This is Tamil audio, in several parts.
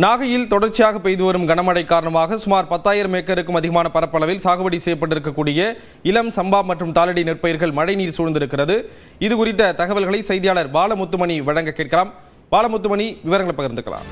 நாகையில் தொடர்ச்சியாக பெய்து வரும் கனமழை காரணமாக சுமார் 10,000 ஏக்கருக்கும் அதிகமான பரப்பளவில் சாகுபடி செய்யப்பட்டிருக்கக்கூடிய இளம் சம்பா மற்றும் தாளடி நெற்பயிர்கள் மழைநீர் சூழ்ந்திருக்கிறது. இது குறித்த தகவல்களை செய்தியாளர் பாலமுத்துமணி வழங்க கேட்கலாம். பாலமுத்துமணி, விவரங்களை பகிர்ந்துக்கலாம்.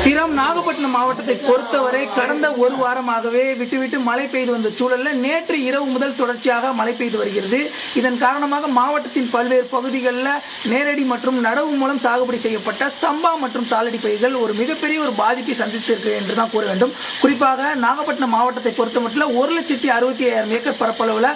ஸ்ரீராம், நாகப்பட்டினம் மாவட்டத்தை பொறுத்தவரை கடந்த ஒரு வாரமாகவே விட்டு மழை பெய்து வந்த சூழல்ல நேற்று இரவு முதல் தொடர்ச்சியாக மழை பெய்து வருகிறது. இதன் காரணமாக மாவட்டத்தின் பல்வேறு பகுதிகளில் நேரடி மற்றும் நடவு மூலம் சாகுபடி செய்யப்பட்ட சம்பா மற்றும் தாளடி பயிர்கள் ஒரு மிகப்பெரிய ஒரு பாதிப்பை சந்தித்திருக்கு என்று தான் கூற வேண்டும். குறிப்பாக நாகப்பட்டினம் மாவட்டத்தை பொறுத்தமட்டில் 1,65,000 ஏக்கர் பரப்பளவில்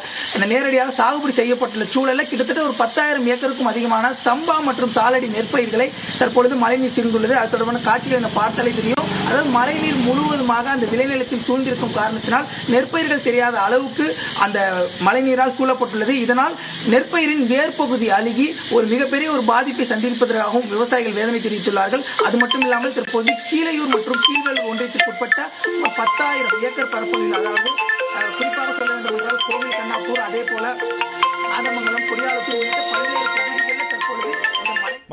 நேரடியாக சாகுபடி செய்யப்பட்டுள்ள சூழலில் கிட்டத்தட்ட ஒரு 10,000 ஏக்கருக்கும் அதிகமான சம்பா மற்றும் தாளடி நெற்பயிர்களை தற்பொழுது மழைநீர் சூழ்ந்துள்ளது. அது தொடர்பான காட்சிகளை பார்த்தாலே தெரியும். அதாவது மழைநீர் முழுவதுமாக அந்த விளைநிலத்தில் சூழ்ந்திருக்கும் காரணத்தினால் நெற்பயிர்கள் தெரியாத அளவுக்கு அந்த மழைநீரால் சூழப்பட்டுள்ளது. இதனால் நெற்பயிரின் வேர்பகுதி அழுகி ஒரு மிகப்பெரிய ஒரு பாதிப்பை சந்திப்பதற்காகவும் விவசாயிகள் வேதனை தெரிவித்துள்ளார்கள். அது மட்டும் இல்லாமல் தற்போது கீழையூர் மற்றும் கீழ்வேல் ஒன்றியத்திற்குட்பட்ட 10,000 ஏக்கர் பரப்பளவில், அதாவது குறிப்பாக சொல்ல வேண்டும் என்றால் கோவில், கண்ணாப்பூர், அதே போல ஆதமங்கலம், கொடியாளத்தூர் உள்ளிட்ட பல்வேறு பகுதிகளில் தற்பொழுது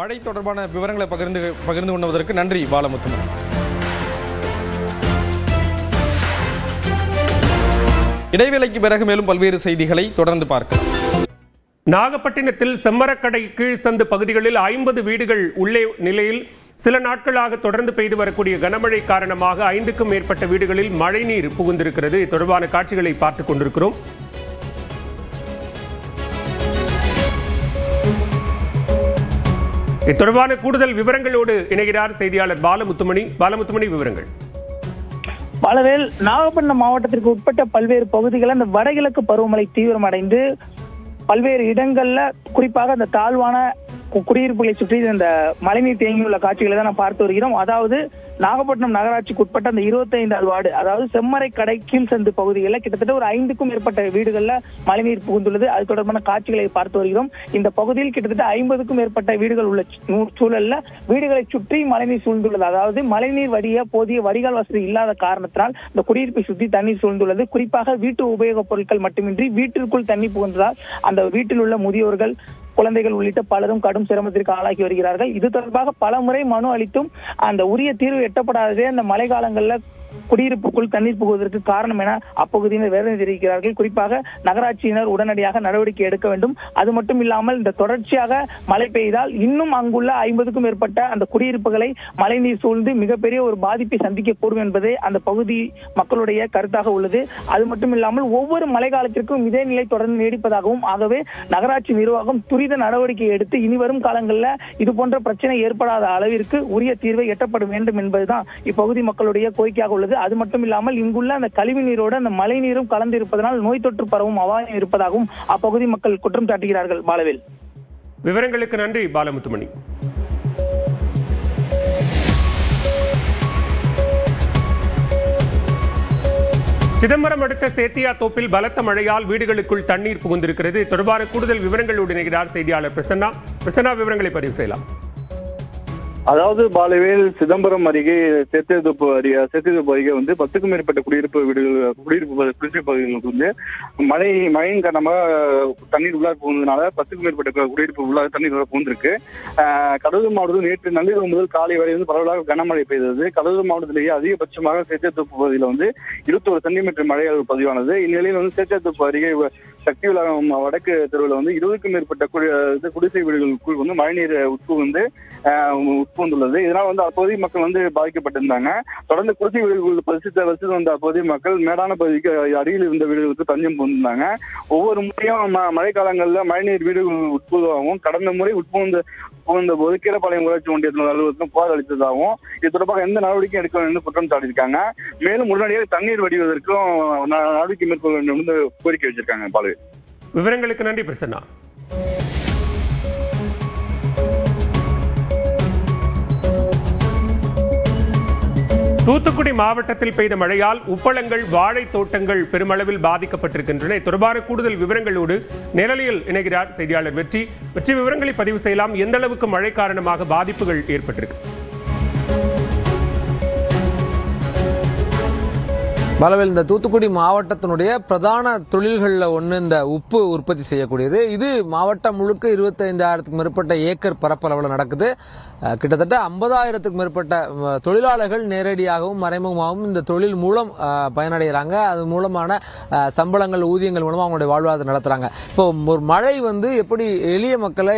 மழை தொடர்பான விவரங்களை பகிர்ந்து கொண்டதற்கு நன்றி பாலமுத்துமணி. இடைவேளைக்கு பிறகு மேலும் பல்வேறு செய்திகளை தொடர்ந்து பார்க்கலாம். நாகப்பட்டினத்தில் செம்மரக்கடை கீழ்சந்து பகுதிகளில் 50 வீடுகள் உள்ளே நிலையில் சில நாட்களாக தொடர்ந்து பெய்து வரக்கூடிய கனமழை காரணமாக 5க்கும் மேற்பட்ட வீடுகளில் மழைநீர் புகுந்திருக்கிறது. தொடர்பான காட்சிகளை பார்த்துக் கொண்டிருக்கிறோம். இது தொடர்பான கூடுதல் விவரங்களோடு இணைகிறார் செய்தியாளர் பாலமுத்துமணி. விவரங்கள். பலவேல், நாகப்பட்டினம் மாவட்டத்திற்கு உட்பட்ட பல்வேறு பகுதிகளில் அந்த வடகிழக்கு பருவமழை தீவிரமடைந்து பல்வேறு இடங்கள்ல, குறிப்பாக அந்த தாழ்வான குடியிருப்புகளை சுற்றி இந்த மழைநீர் தேங்கியுள்ள காட்சிகளை தான் நாம் பார்த்து வருகிறோம். அதாவது நாகப்பட்டினம் நகராட்சிக்கு உட்பட்ட அந்த 25வது வார்டு, அதாவது செம்மரை கடை கீழ் சந்து பகுதிகளில் கிட்டத்தட்ட ஒரு 5க்கும் மேற்பட்ட வீடுகள்ல மழைநீர் புகுந்துள்ளது. அது தொடர்பான காட்சிகளை பார்த்து வருகிறோம். இந்த பகுதியில் கிட்டத்தட்ட 50க்கும் மேற்பட்ட வீடுகள் உள்ள சூழல்ல வீடுகளை சுற்றி மழைநீர் சூழ்ந்துள்ளது. அதாவது மழைநீர் வடிய போதிய வடிகால் வசதி இல்லாத காரணத்தினால் இந்த குடியிருப்பை சுற்றி தண்ணீர் சூழ்ந்துள்ளது. குறிப்பாக வீட்டு உபயோகப் பொருட்கள் மட்டுமின்றி வீட்டிற்குள் தண்ணீர் புகுந்ததால் அந்த வீட்டில் உள்ள முதியோர்கள், குழந்தைகள் உள்ளிட்ட பலரும் கடும் சிரமத்திற்கு ஆளாகி வருகிறார்கள். இது தொடர்பாக பல முறை மனு அளித்தும் அந்த உரிய தீர்வு எட்டப்படாததே அந்த மழை காலங்களில் குடியிருப்புக்குள் தண்ணீர் புகுவதற்கு காரணம் என அப்பகுதியினர் வேதனை தெரிவிக்கிறார்கள். குறிப்பாக நகராட்சியினர் உடனடியாக நடவடிக்கை எடுக்க வேண்டும். அது மட்டும் இல்லாமல் இந்த தொடர்ச்சியாக மழை பெய்தால் இன்னும் அங்குள்ள 50க்கும் மேற்பட்ட அந்த குடியிருப்புகளை மழைநீர் சூழ்ந்து மிகப்பெரிய ஒரு பாதிப்பை சந்திக்கக்கூடும் என்பதே அந்த பகுதி மக்களுடைய கருத்தாக உள்ளது. அது மட்டும் இல்லாமல் ஒவ்வொரு மழை காலத்திற்கும் இதே நிலை தொடர்ந்து நீடிப்பதாகவும், ஆகவே நகராட்சி நிர்வாகம் துரித நடவடிக்கை எடுத்து இனிவரும் காலங்களில் இது போன்ற பிரச்சனை ஏற்படாத அளவிற்கு உரிய தீர்வை எட்டப்பட வேண்டும் என்பதுதான் இப்பகுதி மக்களுடைய கோரிக்கையாக உள்ளது. அது மட்டும் இல்லாமல் இங்குள்ள அந்த கழிவு நீரோடு அந்த மழை நீரும் கலந்து இருப்பதனால் நோய் தொற்று பரவும் அபாயம் இருப்பதாகவும் அப்பகுதி மக்கள் குற்றம் சாட்டுகிறார்கள். பாலவேல், விவரங்களுக்கு நன்றி பாலமுத்துமணி. சிதம்பரம் அடுத்த சேத்தியா தோப்பில் பலத்த மழையால் வீடுகளுக்குள் தண்ணீர் புகுந்திருக்கிறது. தொடர்பான கூடுதல் விவரங்களோடு இணைகிறார் செய்தியாளர் பிரசன்னா. விவரங்களை பதிவு செய்யலாம். அதாவது பாலவேல், சிதம்பரம் அருகே சேத்தியத்தோப்பு அருகே 10க்கும் மேற்பட்ட குடியிருப்பு பகுதிகளுக்கு வந்து மழையின் காரணமாக தண்ணீர் உள்ளாக புகுந்ததுனால 10க்கும் மேற்பட்ட குடியிருப்பு உள்ளாக தண்ணீர் புகுந்திருக்கு. கடலூர் மாவட்டத்தில் நேற்று நள்ளிரவு முதல் காலை வரை வந்து பரவலாக கனமழை பெய்தது. கடலூர் மாவட்டத்திலேயே அதிகபட்சமாக சேத்தியத்தோப்பு பகுதியில் வந்து 21 சென்டிமீட்டர் மழை பதிவானது. இந்நிலையில் வந்து சேத்தியத்தோப்பு அருகே சக்தி விழாகம் வடக்கு தெருவில் வந்து 20க்கும் மேற்பட்ட குடிசை வீடுகளுக்குள் வந்து மழைநீர் உட்புகுந்துள்ளது. இதனால் வந்து அப்போதைய மக்கள் வந்து பாதிக்கப்பட்டிருந்தாங்க. தொடர்ந்து குடிசை வீடுகள் வசித்து வந்த அப்போதைய மக்கள் மேடான பகுதிக்கு அருகில் இருந்த வீடுகளுக்கு தஞ்சம் புகுந்தாங்க. ஒவ்வொரு முறையும் மழை காலங்களில் மழைநீர் வீடுகள் உட்புகுவதாகவும், கடந்த முறை புகுந்த போது கீழப்பாளையம் ஊராட்சி ஒன்றியத்தின் அலுவலகத்திலும் புகார் அளித்ததாகவும், இது தொடர்பாக எந்த நடவடிக்கையும் எடுக்க வேண்டும் என்று குற்றம் சாட்டியிருக்காங்க. மேலும் உடனடியாக தண்ணீர் வடிவதற்கும் நடவடிக்கை மேற்கொள்ள வேண்டும் என்று கோரிக்கை வச்சிருக்காங்க. பாலு, விவரங்களுக்கு நன்றி பிரசன்னா. தூத்துக்குடி மாவட்டத்தில் பெய்த மழையால் உப்பளங்கள், வாழை தோட்டங்கள் பெருமளவில் பாதிக்கப்பட்டிருக்கின்றன. தொடர்பான கூடுதல் விவரங்களோடு நேரலையில் இணைகிறார் செய்தியாளர் வெற்றி. விவரங்களை பதிவு செய்யலாம். எந்த அளவுக்கு மழை காரணமாக பாதிப்புகள் ஏற்பட்டிருக்கு? பலவேல், இந்த தூத்துக்குடி மாவட்டத்தினுடைய பிரதான தொழில்களில் ஒன்று இந்த உப்பு உற்பத்தி செய்யக்கூடியது. இது மாவட்டம் முழுக்க 25,000க்கும் மேற்பட்ட ஏக்கர் பரப்பளவில் நடக்குது. கிட்டத்தட்ட 50,000க்கும் மேற்பட்ட தொழிலாளர்கள் நேரடியாகவும் மறைமுகமாகவும் இந்த தொழில் மூலம் பயனடைகிறாங்க. அது மூலமான சம்பளங்கள், ஊதியங்கள் மூலமாக அவங்களுடைய வாழ்வாதாரம் நடத்துகிறாங்க. இப்போ ஒரு மழை எப்படி எளிய மக்களை,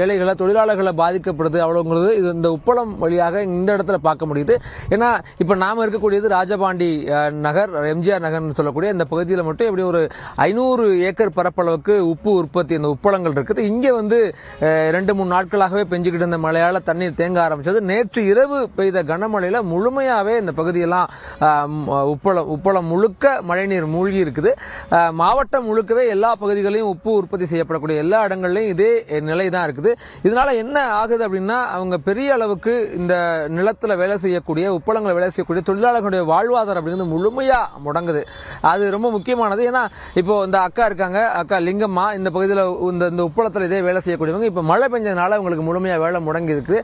ஏழைகளை, தொழிலாளர்களை பாதிக்கப்படுது அவ்வளோங்கிறது இது இந்த உப்பளம் வழியாக இந்த இடத்துல பார்க்க முடியுது. ஏன்னா இப்போ நாம் இருக்கக்கூடியது ராஜபாண்டி நகர், எம்ஜிஆர் நகர்னு சொல்லக்கூடிய இந்த பகுதியில் மட்டும் எப்படி ஒரு 500 ஏக்கர் பரப்பளவுக்கு உப்பு உற்பத்தி, இந்த உப்பளங்கள் இருக்குது. இங்கே 2-3 நாட்களாகவே பெஞ்சுக்கிட்டு இருந்த மழையால் தண்ணீர் தேங்க ஆரம்பிச்சது. நேற்று இரவு பெய்த கனமழையில் முழுமையாகவே இந்த பகுதியெல்லாம் உப்பளம் முழுக்க மழைநீர் மூழ்கி இருக்குது. மாவட்டம் முழுக்கவே எல்லா பகுதிகளையும் உப்பு உற்பத்தி செய்யப்படக்கூடிய எல்லா இடங்கள்லையும் இதே நிலை தான் இருக்குது. இதனால என்ன ஆகுது அப்படின்னா, அவங்க பெரிய அளவுக்கு இந்த நிலத்தில் வேலை செய்யக்கூடிய, உப்பளங்களை வேலை செய்யக்கூடிய தொழிலாளர்களுடைய வாழ்வாதாரம் அப்படிங்கிறது முழுமையா முடங்குது. அது ரொம்ப முக்கியமானது. ஏன்னா இப்போ இந்த அக்கா இருக்காங்க, அக்கா லிங்கம்மா, இந்த பகுதியில் இந்த உப்பளத்தில் இதே வேலை செய்யக்கூடியவங்க. இப்போ மழை பெஞ்சதுனால இவங்களுக்கு முழுமையா வேலை முடங்கி இருக்கு.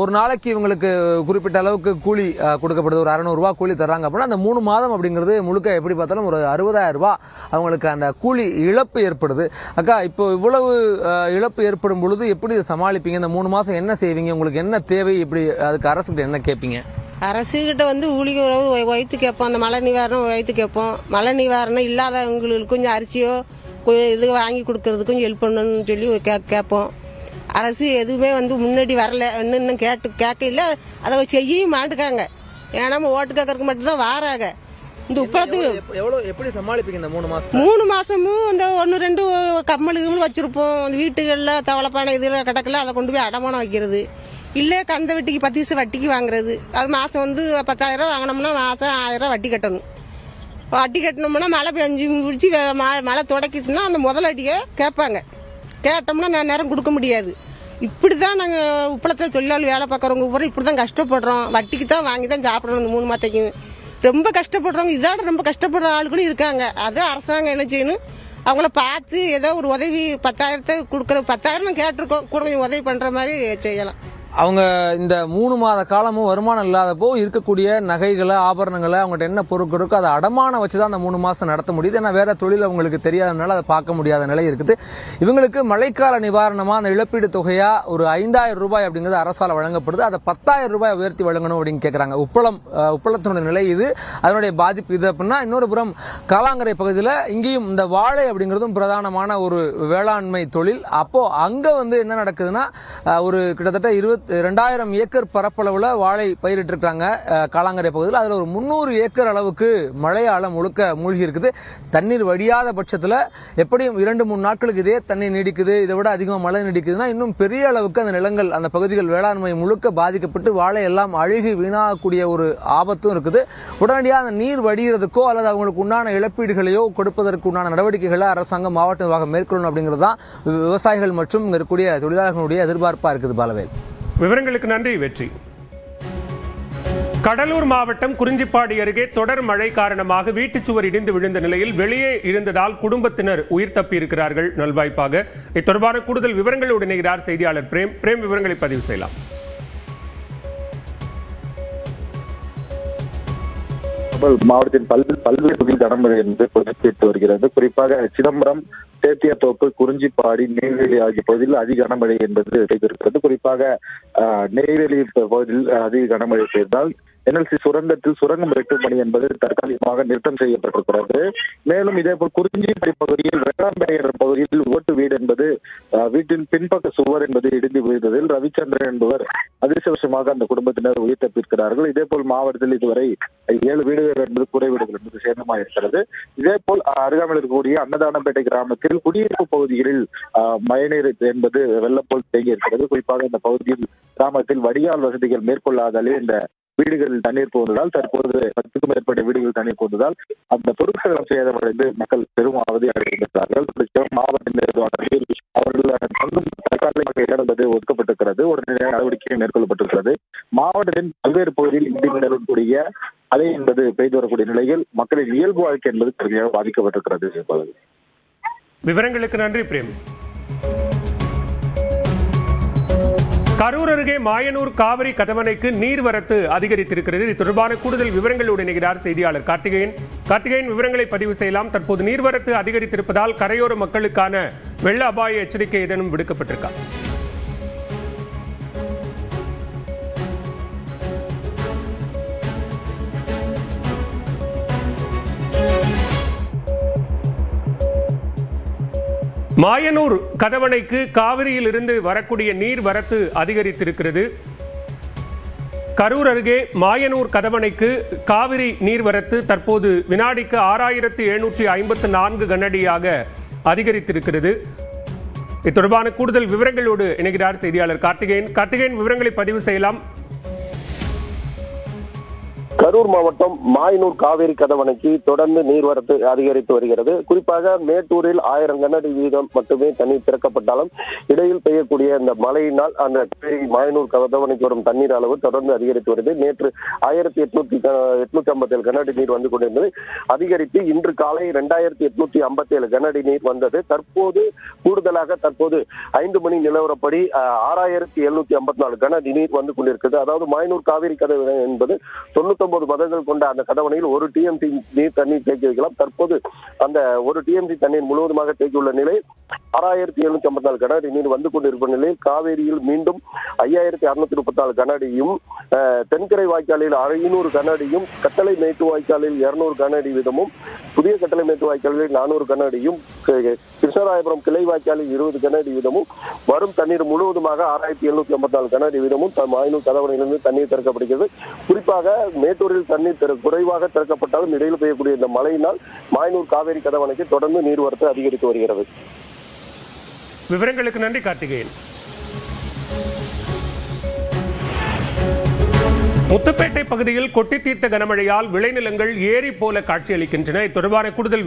ஒரு நாளைக்கு இவங்களுக்கு குறிப்பிட்ட அளவுக்கு கூலி கொடுக்கப்படுது. ஒரு 600 ரூபாய் கூலி தர்றாங்க அப்படின்னா அந்த 3 மாதம் அப்படிங்கிறது முழுக்க எப்படி பார்த்தாலும் ஒரு 60,000 ரூபாய் அவங்களுக்கு அந்த கூலி இழப்பு ஏற்படுது. அக்கா, இப்போ இவ்வளவு இழப்பு ஏற்படும் பொழுது எப்படி சமாளிப்பீங்க? இந்த 3 மாசம் என்ன செய்வீங்க? உங்களுக்கு என்ன தேவை? இப்படி அதுக்கு அரசுகிட்ட என்ன கேட்பீங்க? அரசுகிட்ட ஊழிக உறவு வயிற்று கேட்போம். அந்த மழை நிவாரணம் வயிற்று கேட்போம். மழை நிவாரணம் இல்லாதவங்களுக்கு கொஞ்சம் அரிசியோ இது வாங்கி கொடுக்கறதுக்கும் ஹெல்ப் பண்ணணும்னு சொல்லி கேட்போம். அரசு எதுவுமே முன்னாடி வரல, இன்னும் கேட்கல. அதை செய்யவும் மாட்டுக்காங்க. ஏன்னா ஓட்டு கேட்கறதுக்கு மட்டும்தான் வாராங்க. இந்த உப்பளத்துக்கு எப்படி சமாளிப்பீங்க இந்த 3 மாசம்? 3 மாசமும் இந்த 1-2 கம்மலுக்கு வச்சிருப்போம். வீட்டுகளில் தவளைப்பானை இதில் கிடக்கல, அதை கொண்டு போய் அடமானம் வைக்கிறது. இல்லை கந்த வட்டிக்கு 10 பைசா வட்டிக்கு வாங்குறது. அது மாதம் 10,000 வாங்கினோம்னா மாதம் 1000 வட்டி கட்டணும். வட்டி கட்டினோம்னா மழை பெஞ்சு முடிச்சு மழை தொடக்கிட்டுனா அந்த முதலடியை கேட்பாங்க. கேட்டோம்னா நேரம் கொடுக்க முடியாது. இப்படி தான் நாங்கள் உப்பளத்தில் தொழிலாளி வேலை பார்க்குறவங்க பூரா இப்படி தான் கஷ்டப்படுறோம். வட்டிக்கு தான் வாங்கி தான் சாப்பிடணும். இந்த 3 மாதத்தைக்கு ரொம்ப கஷ்டப்படுறவங்க, இதோட ரொம்ப கஷ்டப்படுற ஆளுகளும் இருக்காங்க. அது அரசாங்கம் என்ன செய்யணும், அவங்கள பார்த்து ஏதோ ஒரு உதவி 10,000 கொடுக்குற 10,000 கேட்டிருக்கோம், கூட கொஞ்சம் உதவி பண்ணுற மாதிரி செய்யலாம். அவங்க இந்த 3 மாத காலமும் வருமானம் இல்லாதப்போ இருக்கக்கூடிய நகைகளை, ஆபரணங்களை, அவங்கள்ட்ட என்ன பொருட்கள் இருக்கோ அதை அடமானம் வச்சு தான் அந்த 3 மாதம் நடத்த முடியுது. ஏன்னா வேற தொழில் அவங்களுக்கு தெரியாதனால அதை பார்க்க முடியாத நிலை இருக்குது. இவங்களுக்கு மழைக்கால நிவாரணமாக அந்த இழப்பீடு தொகையா ஒரு 5,000 ரூபாய் அப்படிங்கிறது அரசால் வழங்கப்படுது. அதை 10,000 ரூபாய் உயர்த்தி வழங்கணும் அப்படின்னு கேட்குறாங்க. உப்பளத்தினுடைய நிலை இது, அதனுடைய பாதிப்பு இது அப்படின்னா. இன்னொரு புறம் காலாங்கரை பகுதியில் இங்கேயும் இந்த வாழை அப்படிங்கிறதும் பிரதானமான ஒரு வேளாண்மை தொழில். அப்போ அங்கே என்ன நடக்குதுன்னா, ஒரு கிட்டத்தட்ட 22,000 ஏக்கர் பரப்பளவுல வாழை பயிரிட்டு இருக்காங்க காலாங்கரை பகுதியில். அதுல ஒரு 300 ஏக்கர் அளவுக்கு மழையால முழுக்க மூழ்கி இருக்குது. தண்ணீர் வடியாத பட்சத்தில் எப்படியும் 2-3 நாட்களுக்கு இதே தண்ணீர் நீடிக்குது. இதை விட அதிகமாக மழை நீடிக்குதுன்னா இன்னும் பெரிய அளவுக்கு அந்த நிலங்கள், அந்த பகுதிகள் வேளாண்மை முழுக்க பாதிக்கப்பட்டு வாழை எல்லாம் அழுகி வீணாகக்கூடிய ஒரு ஆபத்தும் இருக்குது. உடனடியாக அந்த நீர் வடிகிறதுக்கோ அல்லது அவங்களுக்கு உண்டான இழப்பீடுகளையோ கொடுப்பதற்கு உண்டான நடவடிக்கைகளை அரசாங்கம், மாவட்ட நிர்வாகம் மேற்கொள்ளணும் அப்படிங்கிறது தான் விவசாயிகள் மற்றும் இருக்கக்கூடிய தொழிலாளர்களுடைய எதிர்பார்ப்பா இருக்குது. பாலவேல், விவரங்களுக்கு நன்றி. வெற்றி. கடலூர் மாவட்டம் குறிஞ்சிப்பாடி அருகே தொடர் மழை காரணமாக வீட்டுச் சுவர் இடிந்து விழுந்த நிலையில் வெளியே இருந்ததால் குடும்பத்தினர் உயிர் தப்பியிருக்கிறார்கள். நல்வாய்ப்பாக இது தொடர்பான கூடுதல் விவரங்களோடு இணைகிறார் செய்தியாளர் பிரேம். விவரங்களை பதிவு செய்யலாம். மாவட்டத்தின் பல்வேறு பகுதியில் கனமழை என்பது பொறுப்பேற்று வருகிறது. குறிப்பாக சிதம்பரம், சேத்தியாத்தோப்பு, குறிஞ்சிப்பாடி, நெய்வேலி ஆகிய பகுதியில் அதிக கனமழை என்பது பெய்திருக்கிறது. குறிப்பாக நெய்வேலி பகுதியில் அதிக கனமழை பெய்தால் NLC சுரங்கத்தில் சுரங்கம் வெட்டும் பணி என்பது தற்காலிகமாக நிறுத்தம் செய்யப்பட்டிருக்கிறது. மேலும் இதேபோல் குறிஞ்சிப்பாடி பகுதியில் வெள்ளாம்பேயர் பகுதியில் ஓட்டு வீடு என்பது வீட்டின் பின்பக்க சுவர் என்பது இடிந்து விழுந்ததில் ரவிச்சந்திரன் என்பவர் அதிர்ஷ்டவசமாக அந்த குடும்பத்தினர் உயிர் தப்பியிருக்கிறார்கள். இதேபோல் மாவட்டத்தில் இதுவரை 7 வீடுகள் என்பது கூரை வீடுகள் என்பது சேதமாக இருக்கிறது. இதேபோல் அருகாமையில் இருக்கக்கூடிய அன்னதானப்பேட்டை கிராமத்தில் குடியிருப்பு பகுதிகளில் மழைநீர் என்பது வெள்ளம் போல் தேங்கி இருக்கிறது. குறிப்பாக இந்த பகுதியில் கிராமத்தில் வடிகால் வசதிகள் மேற்கொள்ளாதாலே இந்த வீடுகளில் தண்ணீர் புகுந்ததால் தற்போது 10க்கும் மேற்பட்ட வீடுகள் தண்ணீர் புகுந்ததால் அந்த பொருட்கள் சேதமடைந்து மக்கள் பெரும் அவதி அடைந்திருக்கிறார்கள். மாவட்ட நிர்வாகத்தில் அவர்கள் தங்கும் தற்காலிக இடம் என்பது ஒதுக்கப்பட்டிருக்கிறது. உடனே நடவடிக்கை மேற்கொள்ளப்பட்டிருக்கிறது. மாவட்டத்தின் பல்வேறு பகுதியில் இடி மின்னலுடைய அலை என்பது பெய்து வரக்கூடிய நிலையில் மக்களின் இயல்பு வாழ்க்கை என்பது கடுமையாக பாதிக்கப்பட்டிருக்கிறது. விவரங்களுக்கு நன்றி பிரேம். கரூர் அருகே மாயனூர் காவிரி கதவணைக்கு நீர்வரத்து அதிகரித்திருக்கிறது. இது தொடர்பான கூடுதல் விவரங்களோடு இணைகிறார் செய்தியாளர் கார்த்திகேயன். கார்த்திகேயன், விவரங்களை பதிவு செய்யலாம். தற்போது நீர்வரத்து அதிகரித்திருப்பதால் கரையோர மக்களுக்கான வெள்ள அபாய எச்சரிக்கை ஏதேனும் விடுக்கப்பட்டிருக்கா? மாயனூர் கதவணைக்கு காவிரியில் இருந்து வரக்கூடிய நீர் வரத்து அதிகரித்திருக்கிறது. கரூர் அருகே மாயனூர் கதவணைக்கு காவிரி நீர்வரத்து தற்போது வினாடிக்கு 6754 கனஅடியாக அதிகரித்திருக்கிறது. இது தொடர்பான கூடுதல் விவரங்களோடு இணைகிறார் செய்தியாளர் கார்த்திகேயன். கார்த்திகேயன், விவரங்களை பதிவு செய்யலாம். கரூர் மாவட்டம் மாயனூர் காவிரி கதவணைக்கு தொடர்ந்து நீர்வரத்து அதிகரித்து வருகிறது. குறிப்பாக மேட்டூரில் 1000 கனஅடி வீதம் மட்டுமே தண்ணீர் திறக்கப்பட்டாலும் இடையில் பெய்யக்கூடிய இந்த மழையினால் அந்த மாயனூர் கதவணைக்கு வரும் தண்ணீர் அளவு தொடர்ந்து அதிகரித்து வருகிறது. நேற்று 1857 கனஅடி நீர் வந்து கொண்டிருந்தது. அதிகரித்து இன்று காலை 2857 கனஅடி நீர் வந்தது. தற்போது கூடுதலாக 5 மணி நிலவரப்படி 6754 கனஅடி நீர் வந்து கொண்டிருக்கிறது. அதாவது மாயனூர் காவிரி கதவணை என்பது 99 மதங்கள் கொண்ட அந்த கதவணையில் 1 TMC நீர் தண்ணீர் தேக்கி வைக்கலாம். தற்போது அந்த 1 TMC தண்ணீர் முழுவதுமாக தேக்கியுள்ள நிலையில் 6754 கனஅடி நீர் வந்து கொண்டிருக்கும் நிலையில் காவேரியில் மீண்டும் 5634 கனஅடியும், தென்கரை வாய்க்காலில் 500 கனஅடியும், கட்டளை மேட்டு வாய்க்காலில் 200 கனஅடி வீதமும், புதிய கட்டளை மேட்டு வாய்க்காலில் 400 கனஅடியும், கிருஷ்ணராயபுரம் கிளை வாய்க்காலில் 20 கனஅடி வீதமும், வரும் தண்ணீர் முழுவதுமாக 6754 கனஅடி வீதமும் மாயனூர் கதவணையிலிருந்து தண்ணீர் திறக்கப்படுகிறது. குறிப்பாக மேட்டூரில் தண்ணீர் குறைவாக திறக்கப்பட்டாலும் இடையில் பெய்யக்கூடிய இந்த மழையினால் மாயனூர் காவேரி கதவணைக்கு தொடர்ந்து நீர்வரத்து அதிகரித்து வருகிறது. விவரங்களுக்கு நன்றி கார்த்திகேயன். முத்துப்பேட்டை பகுதியில் கொட்டி தீர்த்த கனமழையால் விளைநிலங்கள் ஏரி போல காட்சியளிக்கின்றன. இது தொடர்பான கூடுதல்